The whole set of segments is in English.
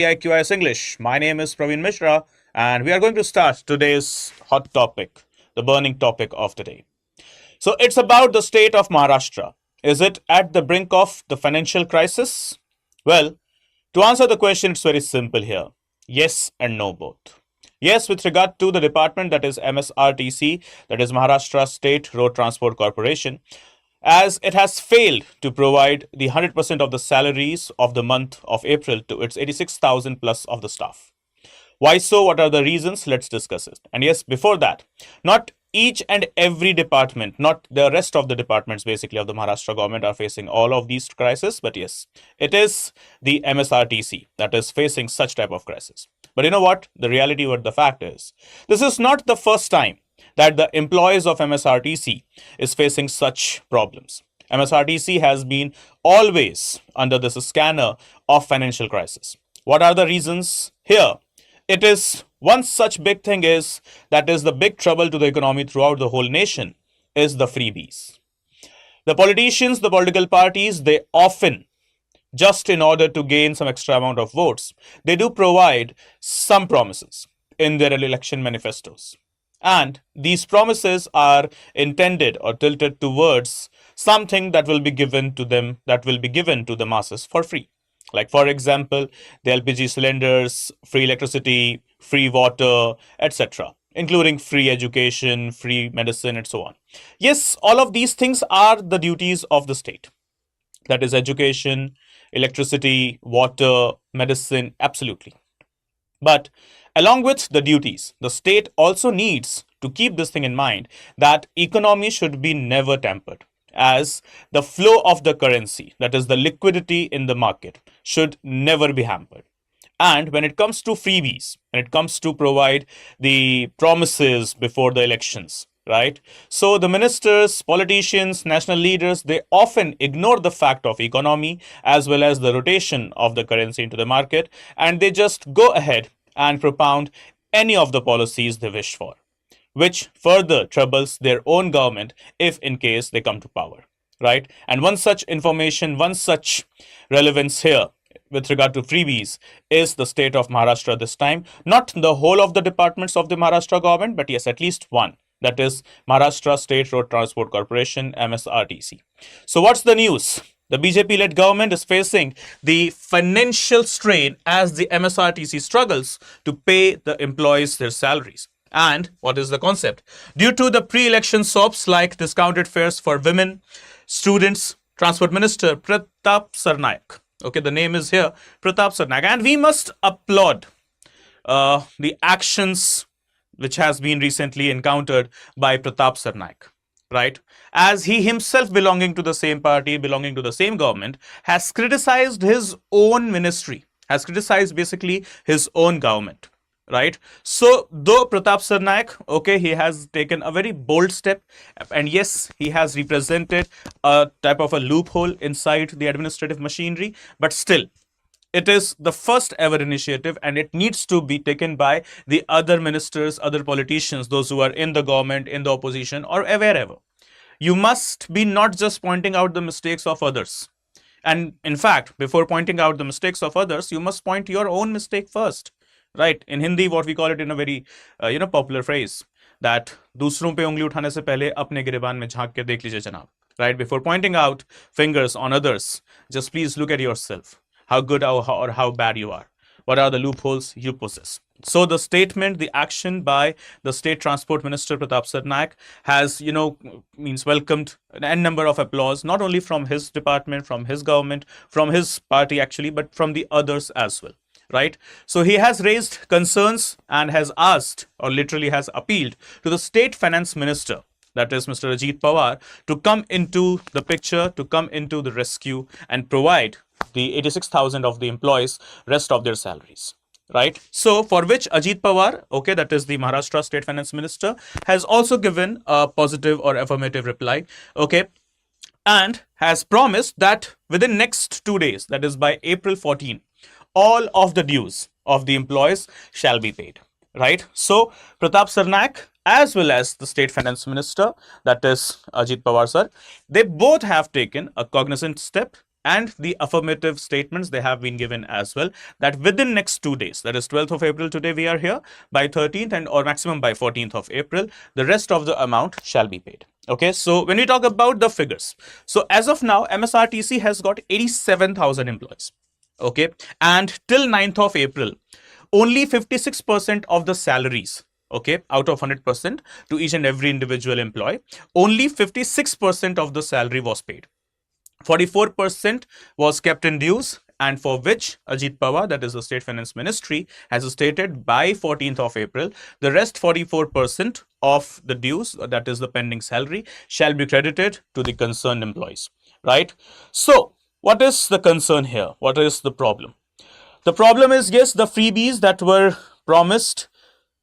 StudyIQ IAS English. My name is Praveen Mishra, and we are going to start today's hot topic, the burning topic of the day. So it's about the state of Maharashtra. Is it at the brink of the financial crisis? Well, to answer the question, it's very simple here. Yes and no both. Yes, with regard to the department, that is MSRTC, that is Maharashtra State Road Transport Corporation, as it has failed to provide the 100% of the salaries of the month of April to its 86,000 plus of the staff. Why so? What are the reasons? Let's discuss it. And yes, before that, not each and every department, not the rest of the departments basically of the Maharashtra government are facing all of these crises, but yes, it is the MSRTC that is facing such type of crisis. But you know what? The reality, what the fact is, this is not the first time that the employees of MSRTC is facing such problems. MSRTC has been always under this scanner of financial crisis. What are the reasons? Here, it is one such big thing is that is the big trouble to the economy throughout the whole nation is the freebies. The politicians, the political parties, they often, just in order to gain some extra amount of votes, they do provide some promises in their election manifestos. And these promises are intended or tilted towards something that will be given to them, that will be given to the masses for free. Like, for example, the LPG cylinders, free electricity, free water, etc., including free education, free medicine, and so on. Yes, all of these things are the duties of the state. That is education, electricity, water, medicine, absolutely. But along with the duties, the state also needs to keep this thing in mind that economy should be never tampered, as the flow of the currency, that is the liquidity in the market, should never be hampered. And when it comes to freebies, when it comes to provide the promises before the elections, right? So the ministers, politicians, national leaders, they often ignore the fact of economy as well as the rotation of the currency into the market, and they just go ahead and propound any of the policies they wish for, which further troubles their own government if in case they come to power, right? And one such information, one such relevance here with regard to freebies is the state of Maharashtra this time. Not the whole of the departments of the Maharashtra government, but yes, at least one. That is Maharashtra State Road Transport Corporation, MSRTC. So what's the news? The BJP-led government is facing the financial strain as the MSRTC struggles to pay the employees their salaries. And what is the concept? Due to the pre-election sops like discounted fares for women, students, Transport Minister Pratap Sarnaik. Okay, the name is here, Pratap Sarnaik. And we must applaud the actions which has been recently encountered by Pratap Sarnaik, right? As he himself belonging to the same party, belonging to the same government, has criticized his own ministry, has criticized basically his own government, right? So though Pratap Sarnaik, okay, he has taken a very bold step, and yes, he has represented a type of a loophole inside the administrative machinery, but still, it is the first ever initiative and it needs to be taken by the other ministers, other politicians, those who are in the government, in the opposition, or wherever. You must be not just pointing out the mistakes of others. And in fact, before pointing out the mistakes of others, you must point your own mistake first, right? In Hindi, what we call it in a very, popular phrase, that दूसरों पे उंगली उठाने से पहले अपने गिरेबान में झांक के देख लीजिए जनाब, right? Before pointing out fingers on others, just please look at yourself. How good or how bad you are. What are the loopholes you possess? So the statement, the action by the State Transport Minister Pratap Sarnaik has, means welcomed an number of applause, not only from his department, from his government, from his party actually, but from the others as well, right? So he has raised concerns and has asked, or literally has appealed to the State Finance Minister, that is Mr. Ajit Pawar, to come into the picture, to come into the rescue and provide the 86,000 of the employees rest of their salaries, right? So for which Ajit Pawar, okay, that is the Maharashtra State Finance Minister, has also given a positive or affirmative reply, okay, and has promised that within next 2 days, that is by April 14, all of the dues of the employees shall be paid, right? So Pratap Sarnaik as well as the State Finance Minister, that is Ajit Pawar sir, they both have taken a cognizant step And the affirmative statements, they have been given as well, that within next 2 days, that is 12th of April, today we are here, by 13th and or maximum by 14th of April, the rest of the amount shall be paid. Okay, so when we talk about the figures, so as of now, MSRTC has got 87,000 employees. Okay, and till 9th of April, only 56% of the salaries, okay, out of 100% to each and every individual employee, only 56% of the salary was paid. 44% was kept in dues, and for which Ajit Pawar, that is the State Finance Ministry, has stated by 14th of April, the rest 44% of the dues, that is the pending salary, shall be credited to the concerned employees, right? So, what is the concern here? What is the problem? The problem is, yes, the freebies that were promised,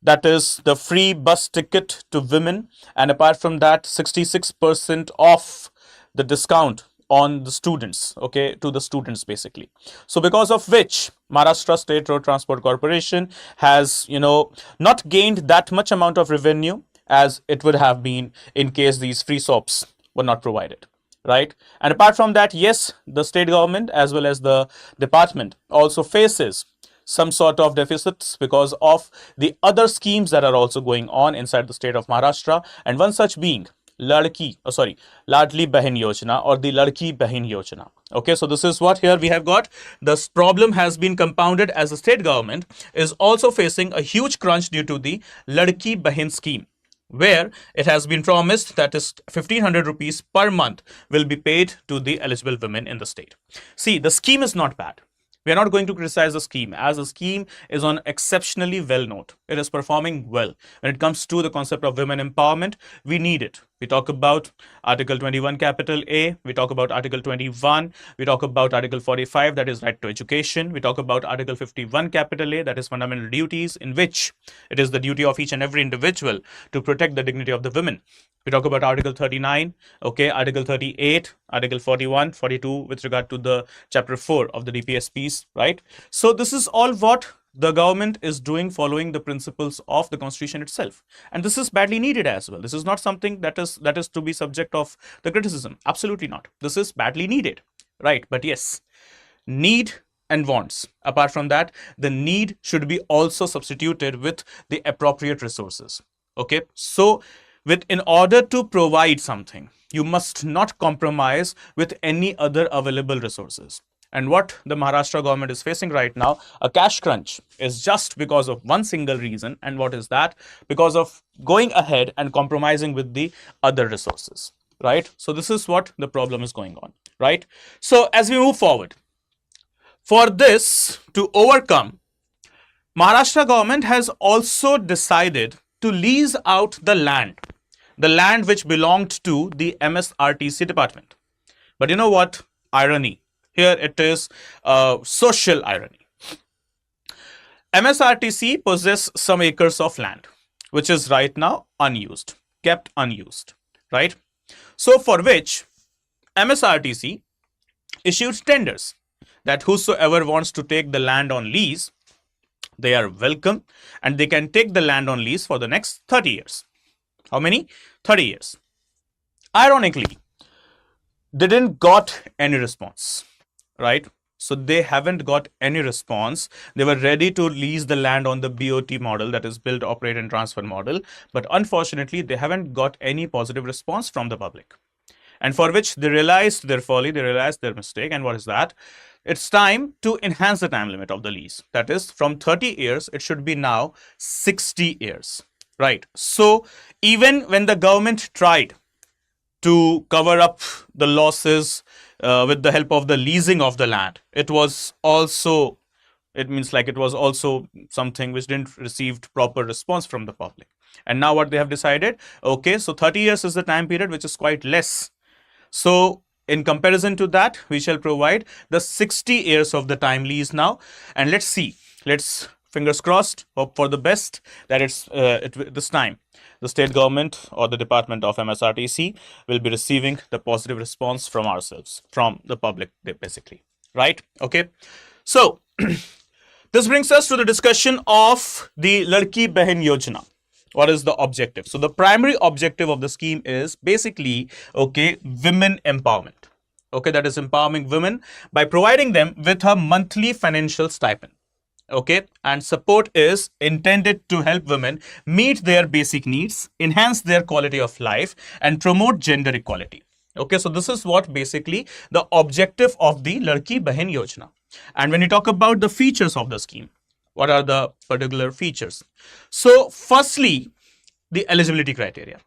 that is the free bus ticket to women, and apart from that, 66% off the discount on the students, okay, to the students basically. So because of which Maharashtra State Road Transport Corporation has, not gained that much amount of revenue as it would have been in case these free SOPs were not provided, right? And apart from that, yes, the state government as well as the department also faces some sort of deficits because of the other schemes that are also going on inside the state of Maharashtra, and one such being Ladki Bahin Yojana, or the Ladki Bahin Yojana. Okay, so this is what here we have got. This problem has been compounded as the state government is also facing a huge crunch due to the Ladki Bahin scheme, where it has been promised that is 1,500 rupees per month will be paid to the eligible women in the state. See, the scheme is not bad. We are not going to criticize the scheme, as the scheme is on exceptionally well note. It is performing well. When it comes to the concept of women empowerment, we need it. We talk about Article 21 capital A, we talk about Article 21, we talk about Article 45, that is right to education. We talk about Article 51 capital A, that is fundamental duties, in which it is the duty of each and every individual to protect the dignity of the women. We talk about Article 39, okay, Article 38, Article 41, 42 with regard to the Chapter 4 of the DPSPs, right? So this is all what the government is doing, following the principles of the Constitution itself. And this is badly needed as well. This is not something that is to be subject of the criticism. Absolutely not. This is badly needed, right? But yes, need and wants. Apart from that, the need should be also substituted with the appropriate resources. Okay, so in order to provide something, you must not compromise with any other available resources. And what the Maharashtra government is facing right now, a cash crunch, is just because of one single reason. And what is that? Because of going ahead and compromising with the other resources, right? So this is what the problem is going on, right? So as we move forward, for this to overcome, Maharashtra government has also decided to lease out the land which belonged to the MSRTC department. But you know what? Irony. Here it is social irony. MSRTC possess some acres of land, which is right now unused, kept unused, right? So for which MSRTC issued tenders that whosoever wants to take the land on lease, they are welcome, and they can take the land on lease for the next 30 years. How many? 30 years. Ironically, they didn't got any response, right? So they haven't got any response. They were ready to lease the land on the BOT model, that is build, operate and transfer model. But unfortunately, they haven't got any positive response from the public. And for which they realized their folly, they realized their mistake. And what is that? It's time to enhance the time limit of the lease. That is, from 30 years, it should be now 60 years, right? So even when the government tried to cover up the losses with the help of the leasing of the land, it was also something which didn't receive proper response from the public. And now what they have decided, okay, so 30 years is the time period, which is quite less. So in comparison to that, we shall provide the 60 years of the time lease now. And let's see, fingers crossed, hope for the best, that this time the state government or the department of MSRTC will be receiving the positive response from ourselves, from the public, basically, right? Okay, so this brings us to the discussion of the Ladki Bahin Yojana. What is the objective? So the primary objective of the scheme is basically, okay, women empowerment. Okay, that is empowering women by providing them with a monthly financial stipend. Okay, and support is intended to help women meet their basic needs, enhance their quality of life, and promote gender equality. Okay, so this is what basically the objective of the Ladki Bahin Yojana. And when you talk about the features of the scheme, what are the particular features? So firstly, the eligibility criteria.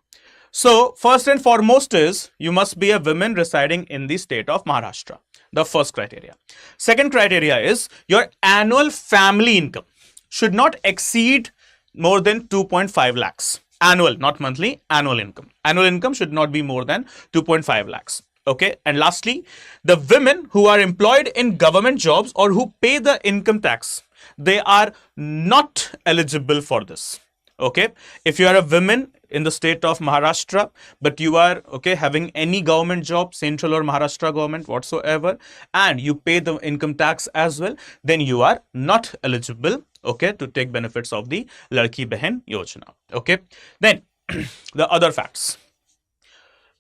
So, first and foremost is you must be a woman residing in the state of Maharashtra. The first criteria. Second criteria is your annual family income should not exceed more than 2.5 lakhs. Annual, not monthly, annual income. Annual income should not be more than 2.5 lakhs. Okay. And lastly, the women who are employed in government jobs or who pay the income tax, they are not eligible for this. Okay, if you are a woman in the state of Maharashtra, but you are okay having any government job, central or Maharashtra government whatsoever, and you pay the income tax as well, then you are not eligible, okay, to take benefits of the Ladki Bahin Yojana. Okay, then the other facts,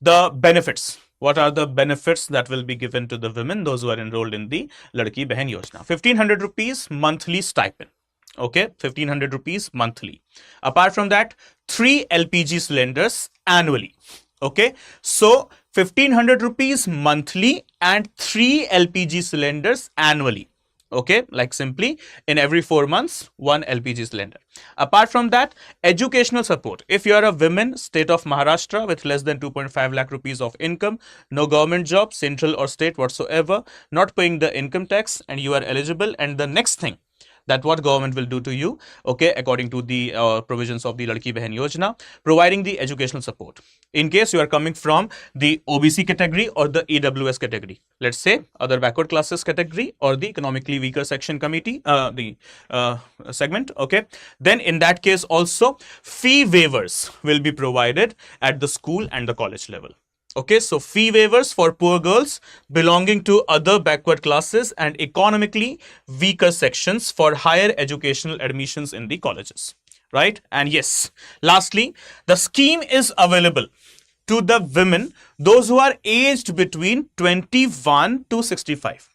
the benefits. What are the benefits that will be given to the women, those who are enrolled in the Ladki Bahin Yojana? 1500 rupees monthly stipend. Okay, 1500 rupees monthly. Apart from that, 3 LPG cylinders annually. Okay, so 1500 rupees monthly and 3 LPG cylinders annually. Okay, like simply in every 4 months, 1 LPG cylinder. Apart from that, educational support. If you are a woman, state of Maharashtra with less than 2.5 lakh rupees of income, no government job, central or state whatsoever, not paying the income tax, and you are eligible. And the next thing, that what government will do to you, okay, according to the provisions of the Ladki Bahin Yojana, providing the educational support. In case you are coming from the OBC category or the EWS category, let's say other backward classes category or the economically weaker section committee, segment, okay, then in that case also fee waivers will be provided at the school and the college level. Okay, so fee waivers for poor girls belonging to other backward classes and economically weaker sections for higher educational admissions in the colleges, right? And yes, lastly, the scheme is available to the women, those who are aged between 21 to 65.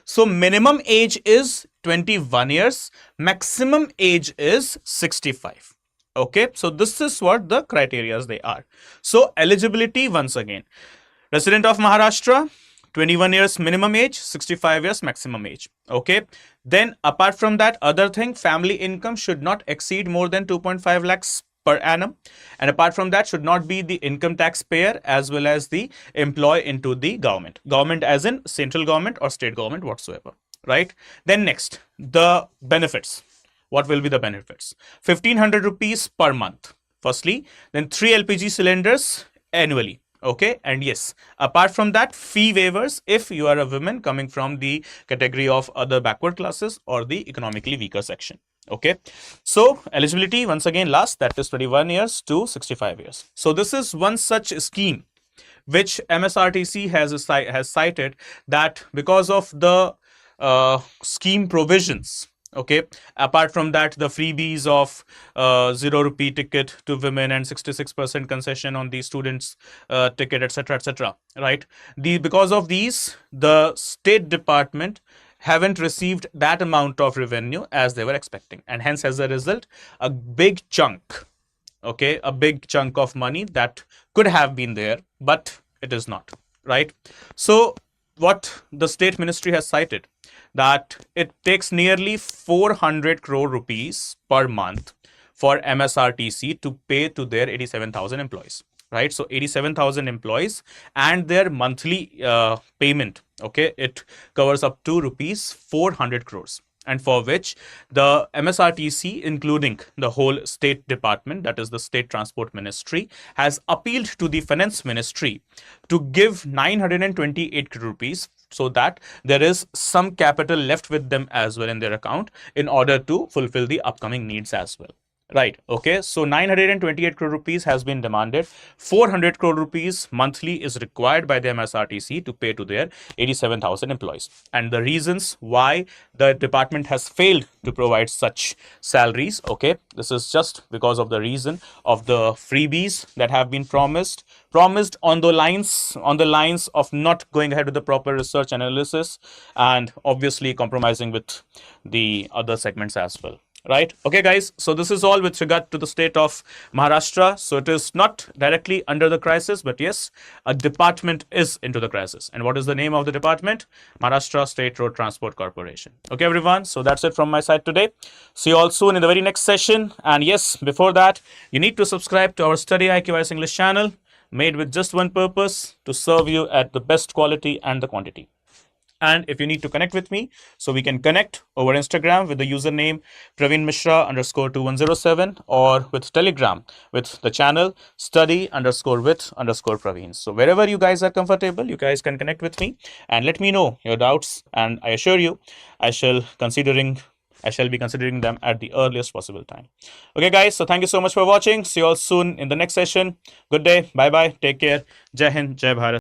So minimum age is 21 years, maximum age is 65. Okay, so this is what the criteria they are. So eligibility, once again, resident of Maharashtra, 21 years minimum age, 65 years maximum age. Okay, then apart from that, other thing, family income should not exceed more than 2.5 lakhs per annum, and apart from that, should not be the income taxpayer as well as the employee into the government as in central government or state government whatsoever, right? Then next, the benefits. What will be the benefits? 1500 rupees per month, firstly, then 3 LPG cylinders annually. Okay, and yes, apart from that, fee waivers if you are a woman coming from the category of other backward classes or the economically weaker section. Okay, so eligibility, once again, last, that is 21 years to 65 years. So this is one such scheme which MSRTC has cited that because of the scheme provisions, okay, apart from that, the freebies of 0 rupee ticket to women and 66% concession on the students ticket, etc., right? Because of these, the State Department haven't received that amount of revenue as they were expecting, and hence as a result, a big chunk, okay, a big chunk of money that could have been there, but it is not, right? So what the State Ministry has cited, that it takes nearly 400 crore rupees per month for MSRTC to pay to their 87,000 employees, right? So 87,000 employees and their monthly payment, okay, it covers up to rupees 400 crores. And for which the MSRTC, including the whole State Department, that is the State Transport Ministry, has appealed to the Finance Ministry to give 928 crore rupees so that there is some capital left with them as well in their account in order to fulfill the upcoming needs as well. Right. Okay. So 928 crore rupees has been demanded. 400 crore rupees monthly is required by the MSRTC to pay to their 87,000 employees. And the reasons why the department has failed to provide such salaries. Okay. This is just because of the reason of the freebies that have been promised on the lines of not going ahead with the proper research analysis, and obviously compromising with the other segments as well. Right. Okay, guys. So this is all with regard to the state of Maharashtra. So it is not directly under the crisis, but yes, a department is into the crisis. And what is the name of the department? Maharashtra State Road Transport Corporation. Okay, everyone. So that's it from my side today. See you all soon in the very next session. And yes, before that, you need to subscribe to our StudyIQ IAS English channel, made with just one purpose: to serve you at the best quality and the quantity. And if you need to connect with me, so we can connect over Instagram with the username Praveen Mishra _2107, or with Telegram with the channel study _with Praveen. So wherever you guys are comfortable, you guys can connect with me and let me know your doubts. And I assure you, I shall be considering them at the earliest possible time. Okay, guys. So thank you so much for watching. See you all soon in the next session. Good day. Bye bye. Take care. Jai Hind. Jai Bharat.